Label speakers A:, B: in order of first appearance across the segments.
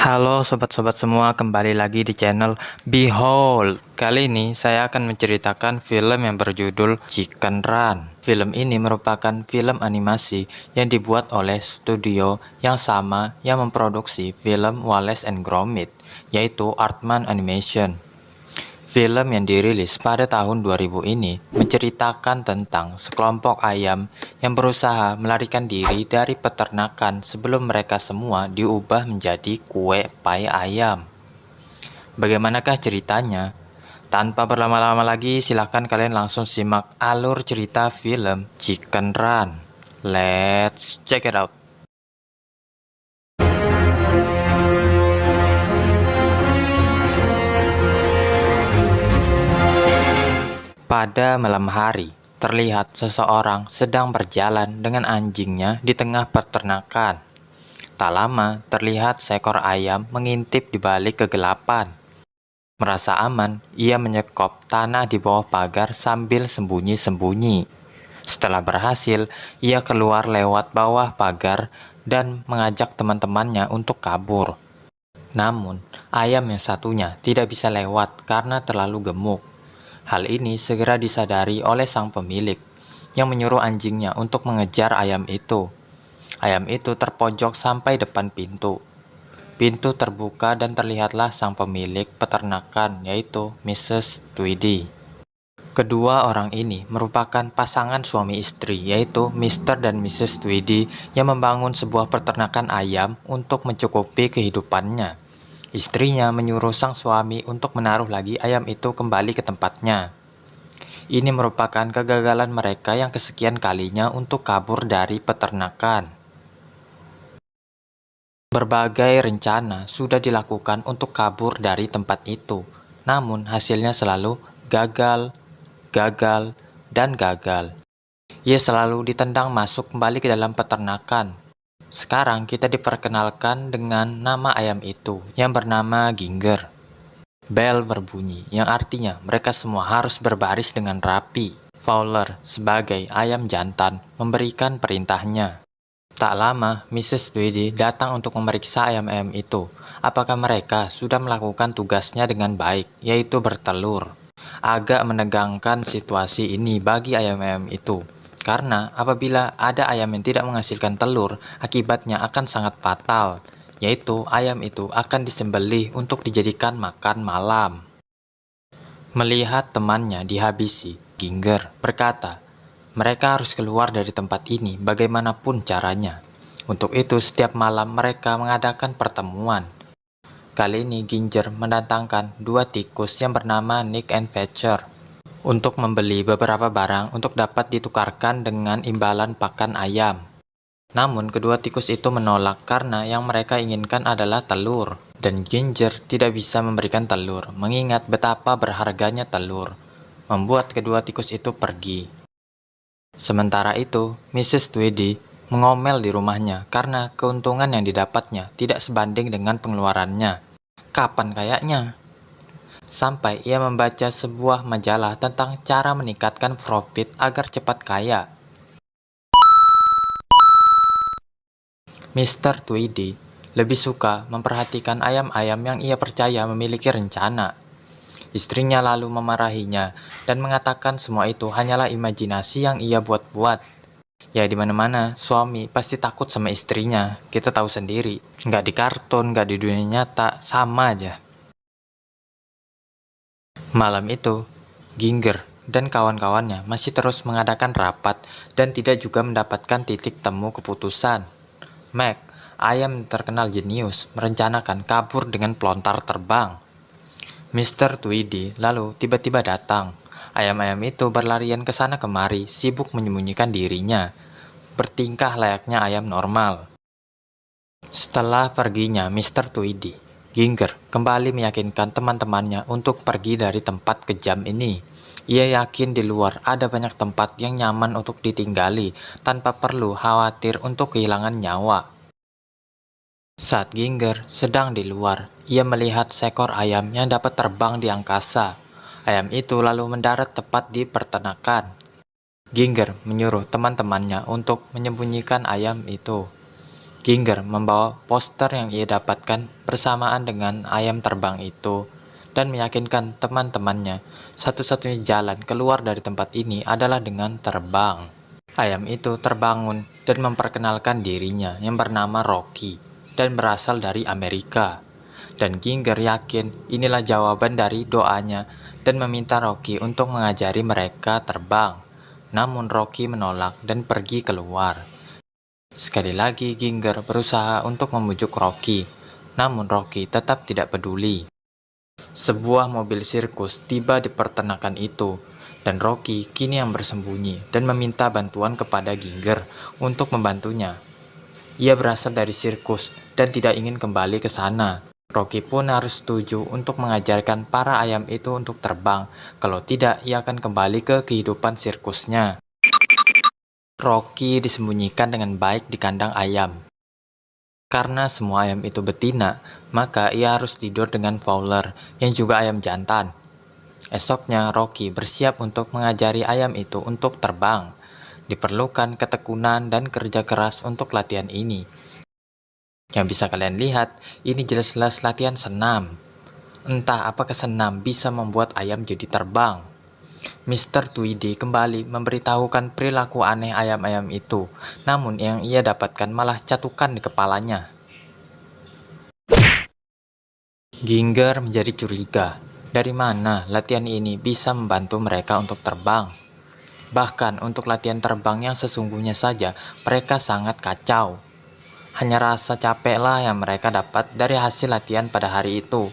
A: Halo sobat-sobat semua, kembali lagi di channel Behold. Kali ini saya akan menceritakan film yang berjudul Chicken Run. Film ini merupakan film animasi yang dibuat oleh studio yang sama yang memproduksi film Wallace and Gromit, yaitu Aardman Animation. Film yang dirilis pada tahun 2000 ini menceritakan tentang sekelompok ayam yang berusaha melarikan diri dari peternakan sebelum mereka semua diubah menjadi kue pai ayam. Bagaimanakah ceritanya? Tanpa berlama-lama lagi, silahkan kalian langsung simak alur cerita film Chicken Run. Let's check it out. Pada malam hari, terlihat seseorang sedang berjalan dengan anjingnya di tengah peternakan. Tak lama, terlihat seekor ayam mengintip di balik kegelapan. Merasa aman, ia menyekop tanah di bawah pagar sambil sembunyi-sembunyi. Setelah berhasil, ia keluar lewat bawah pagar dan mengajak teman-temannya untuk kabur. Namun, ayam yang satunya tidak bisa lewat karena terlalu gemuk. Hal ini segera disadari oleh sang pemilik, yang menyuruh anjingnya untuk mengejar ayam itu. Ayam itu terpojok sampai depan pintu. Pintu terbuka dan terlihatlah sang pemilik peternakan, yaitu Mrs. Tweedy. Kedua orang ini merupakan pasangan suami istri, yaitu Mr. dan Mrs. Tweedy yang membangun sebuah peternakan ayam untuk mencukupi kehidupannya. Istrinya menyuruh sang suami untuk menaruh lagi ayam itu kembali ke tempatnya. Ini merupakan kegagalan mereka yang kesekian kalinya untuk kabur dari peternakan. Berbagai rencana sudah dilakukan untuk kabur dari tempat itu, namun hasilnya selalu gagal, dan gagal. Ia selalu ditendang masuk kembali ke dalam peternakan. Sekarang kita diperkenalkan dengan nama ayam itu, yang bernama Ginger. Bel berbunyi, yang artinya mereka semua harus berbaris dengan rapi. Fowler, sebagai ayam jantan, memberikan perintahnya. Tak lama, Mrs. Tweedy datang untuk memeriksa ayam-ayam itu. Apakah mereka sudah melakukan tugasnya dengan baik, yaitu bertelur. Agak menegangkan situasi ini bagi ayam-ayam itu. Karena apabila ada ayam yang tidak menghasilkan telur, akibatnya akan sangat fatal, yaitu ayam itu akan disembelih untuk dijadikan makan malam. Melihat temannya dihabisi, Ginger berkata, mereka harus keluar dari tempat ini bagaimanapun caranya. Untuk itu setiap malam mereka mengadakan pertemuan. Kali ini Ginger mendatangkan dua tikus yang bernama Nick and Fetcher untuk membeli beberapa barang untuk dapat ditukarkan dengan imbalan pakan ayam. Namun kedua tikus itu menolak karena yang mereka inginkan adalah telur. Dan Ginger tidak bisa memberikan telur, mengingat betapa berharganya telur. Membuat kedua tikus itu pergi. Sementara itu, Mrs. Tweedy mengomel di rumahnya karena keuntungan yang didapatnya tidak sebanding dengan pengeluarannya. Kapan kayaknya? Sampai ia membaca sebuah majalah tentang cara meningkatkan profit agar cepat kaya. Mr. Tweedy lebih suka memperhatikan ayam-ayam yang ia percaya memiliki rencana. Istrinya lalu memarahinya dan mengatakan semua itu hanyalah imajinasi yang ia buat-buat. Ya dimana-mana suami pasti takut sama istrinya, kita tahu sendiri. Nggak di kartun, nggak di dunia nyata, sama aja. Malam itu, Ginger dan kawan-kawannya masih terus mengadakan rapat dan tidak juga mendapatkan titik temu keputusan. Mac, ayam terkenal jenius, merencanakan kabur dengan pelontar terbang. Mr. Tweedy lalu tiba-tiba datang. Ayam-ayam itu berlarian ke sana kemari, sibuk menyembunyikan dirinya, bertingkah layaknya ayam normal. Setelah perginya Mr. Tweedy, Ginger kembali meyakinkan teman-temannya untuk pergi dari tempat kejam ini. Ia yakin di luar ada banyak tempat yang nyaman untuk ditinggali tanpa perlu khawatir untuk kehilangan nyawa. Saat Ginger sedang di luar, ia melihat seekor ayam yang dapat terbang di angkasa. Ayam itu lalu mendarat tepat di peternakan. Ginger menyuruh teman-temannya untuk menyembunyikan ayam itu. Ginger membawa poster yang ia dapatkan bersamaan dengan ayam terbang itu dan meyakinkan teman-temannya satu-satunya jalan keluar dari tempat ini adalah dengan terbang. Ayam itu terbangun dan memperkenalkan dirinya yang bernama Rocky dan berasal dari Amerika. Dan Ginger yakin inilah jawaban dari doanya dan meminta Rocky untuk mengajari mereka terbang. Namun Rocky menolak dan pergi keluar. Sekali lagi Ginger berusaha untuk membujuk Rocky, namun Rocky tetap tidak peduli. Sebuah mobil sirkus tiba di peternakan itu, dan Rocky kini yang bersembunyi dan meminta bantuan kepada Ginger untuk membantunya. Ia berasal dari sirkus dan tidak ingin kembali ke sana. Rocky pun harus setuju untuk mengajarkan para ayam itu untuk terbang, kalau tidak ia akan kembali ke kehidupan sirkusnya. Rocky disembunyikan dengan baik di kandang ayam. Karena semua ayam itu betina, maka ia harus tidur dengan Fowler yang juga ayam jantan. Esoknya Rocky bersiap untuk mengajari ayam itu untuk terbang. Diperlukan ketekunan dan kerja keras untuk latihan ini. Yang bisa kalian lihat, ini jelas-jelas latihan senam. Entah apakah senam bisa membuat ayam jadi terbang. Mr. Tweedy kembali memberitahukan perilaku aneh ayam-ayam itu, namun yang ia dapatkan malah catukan di kepalanya. Ginger menjadi curiga, dari mana latihan ini bisa membantu mereka untuk terbang. Bahkan untuk latihan terbang yang sesungguhnya saja, mereka sangat kacau. Hanya rasa capeklah yang mereka dapat dari hasil latihan pada hari itu.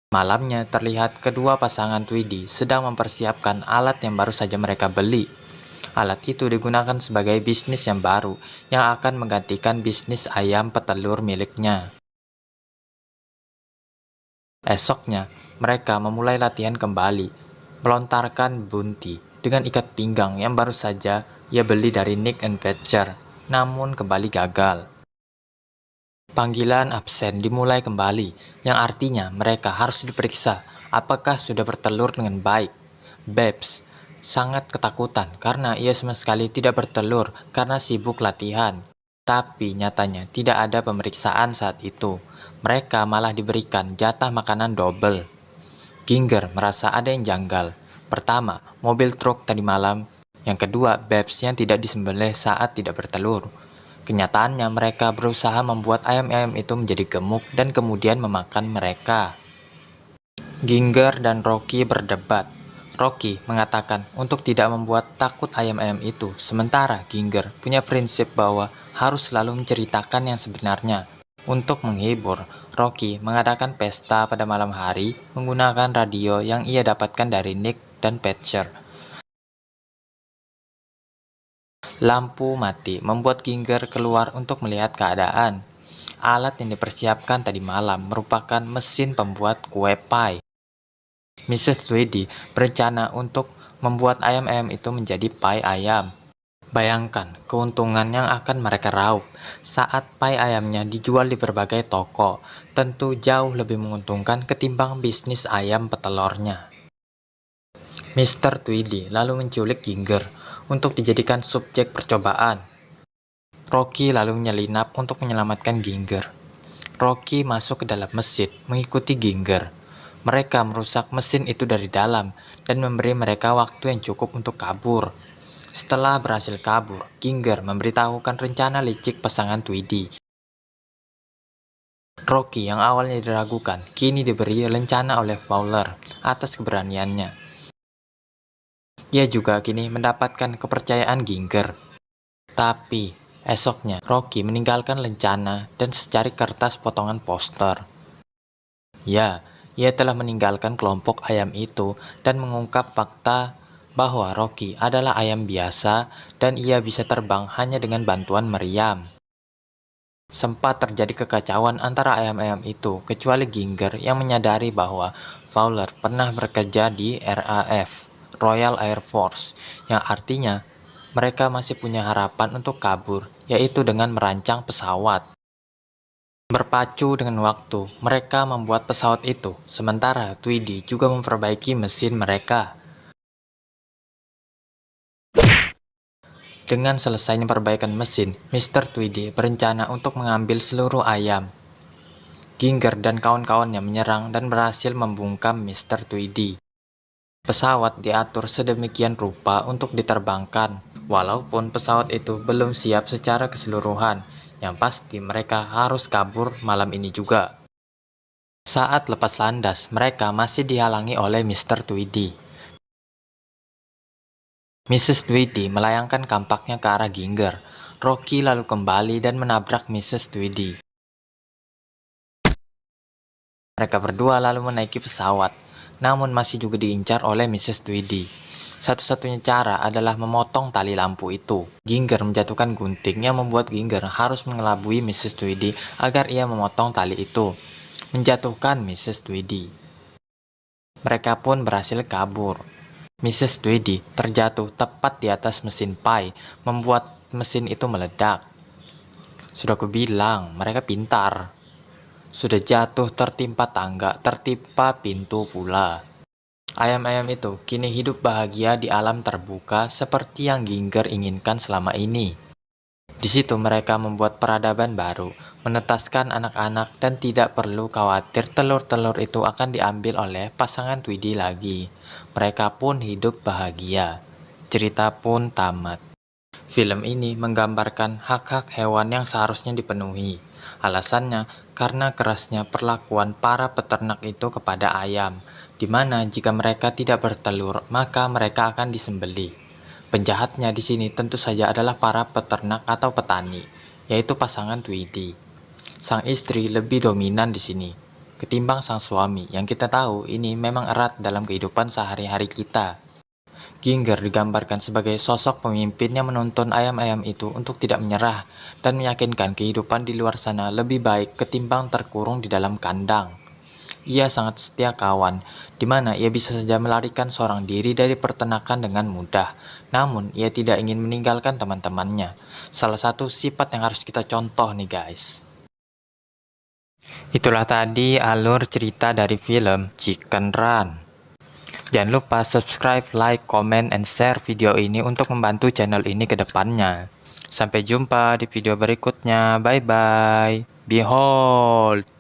A: Malamnya terlihat kedua pasangan Tweedy sedang mempersiapkan alat yang baru saja mereka beli. Alat itu digunakan sebagai bisnis yang baru yang akan menggantikan bisnis ayam petelur miliknya. Esoknya, mereka memulai latihan kembali, melontarkan bunti dengan ikat pinggang yang baru saja ia beli dari Nick and Fetcher, namun kembali gagal. Panggilan absen dimulai kembali, yang artinya mereka harus diperiksa apakah sudah bertelur dengan baik. Babs sangat ketakutan karena ia sama sekali tidak bertelur karena sibuk latihan. Tapi nyatanya tidak ada pemeriksaan saat itu. Mereka malah diberikan jatah makanan double. Ginger merasa ada yang janggal. Pertama, mobil truk tadi malam. Yang kedua, Babs yang tidak disembelih saat tidak bertelur. Kenyataannya mereka berusaha membuat ayam-ayam itu menjadi gemuk dan kemudian memakan mereka. Ginger dan Rocky berdebat. Rocky mengatakan untuk tidak membuat takut ayam-ayam itu, sementara Ginger punya prinsip bahwa harus selalu menceritakan yang sebenarnya. Untuk menghibur, Rocky mengadakan pesta pada malam hari menggunakan radio yang ia dapatkan dari Nick dan Fetcher. Lampu mati membuat Ginger keluar untuk melihat keadaan. Alat yang dipersiapkan tadi malam merupakan mesin pembuat kue pie. Mrs. Tweedy berencana untuk membuat ayam-ayam itu menjadi pie ayam. Bayangkan keuntungan yang akan mereka raup saat pie ayamnya dijual di berbagai toko. Tentu jauh lebih menguntungkan ketimbang bisnis ayam petelurnya. Mr. Tweedy lalu menculik Ginger untuk dijadikan subjek percobaan. Rocky lalu menyelinap untuk menyelamatkan Ginger. Rocky masuk ke dalam mesin mengikuti Ginger. Mereka merusak mesin itu dari dalam dan memberi mereka waktu yang cukup untuk kabur. Setelah berhasil kabur, Ginger memberitahukan rencana licik pasangan Tweedy. Rocky yang awalnya diragukan, kini diberi rencana oleh Fowler atas keberaniannya. Ia juga kini mendapatkan kepercayaan Ginger. Tapi, esoknya Rocky meninggalkan lencana dan secari kertas potongan poster. Ya, ia telah meninggalkan kelompok ayam itu dan mengungkap fakta bahwa Rocky adalah ayam biasa dan ia bisa terbang hanya dengan bantuan meriam. Sempat terjadi kekacauan antara ayam-ayam itu, kecuali Ginger yang menyadari bahwa Fowler pernah bekerja di RAF, Royal Air Force, yang artinya mereka masih punya harapan untuk kabur, yaitu dengan merancang pesawat. Berpacu dengan waktu, mereka membuat pesawat itu, sementara Tweedy juga memperbaiki mesin mereka. Dengan selesainya perbaikan mesin, Mr. Tweedy berencana untuk mengambil seluruh ayam. Ginger dan kawan-kawannya menyerang dan berhasil membungkam Mr. Tweedy. Pesawat diatur sedemikian rupa untuk diterbangkan, walaupun pesawat itu belum siap secara keseluruhan. Yang pasti mereka harus kabur malam ini juga. Saat lepas landas, mereka masih dihalangi oleh Mr. Tweedy. Mrs. Tweedy melayangkan kampaknya ke arah Ginger. Rocky lalu kembali dan menabrak Mrs. Tweedy. Mereka berdua lalu menaiki pesawat, namun masih juga diincar oleh Mrs. Tweedy. Satu-satunya cara adalah memotong tali lampu itu. Ginger menjatuhkan gunting yang membuat Ginger harus mengelabui Mrs. Tweedy agar ia memotong tali itu, menjatuhkan Mrs. Tweedy. Mereka pun berhasil kabur. Mrs. Tweedy terjatuh tepat di atas mesin pie, membuat mesin itu meledak. Sudah kubilang, mereka pintar. Sudah jatuh tertimpa tangga, tertimpa pintu pula. Ayam-ayam itu kini hidup bahagia di alam terbuka seperti yang Ginger inginkan selama ini. Di situ mereka membuat peradaban baru, menetaskan anak-anak dan tidak perlu khawatir telur-telur itu akan diambil oleh pasangan Tweedy lagi. Mereka pun hidup bahagia. Cerita pun tamat. Film ini menggambarkan hak-hak hewan yang seharusnya dipenuhi. Alasannya karena kerasnya perlakuan para peternak itu kepada ayam, di mana jika mereka tidak bertelur, maka mereka akan disembelih. Penjahatnya di sini tentu saja adalah para peternak atau petani, yaitu pasangan Tweedy. Sang istri lebih dominan di sini ketimbang sang suami, yang kita tahu ini memang erat dalam kehidupan sehari-hari kita. Ginger digambarkan sebagai sosok pemimpin yang menuntun ayam-ayam itu untuk tidak menyerah dan meyakinkan kehidupan di luar sana lebih baik ketimbang terkurung di dalam kandang. Ia sangat setia kawan, di mana ia bisa saja melarikan seorang diri dari peternakan dengan mudah. Namun, ia tidak ingin meninggalkan teman-temannya. Salah satu sifat yang harus kita contoh nih guys. Itulah tadi alur cerita dari film Chicken Run. Jangan lupa subscribe, like, comment, and share video ini untuk membantu channel ini ke depannya. Sampai jumpa di video berikutnya. Bye-bye. Behold.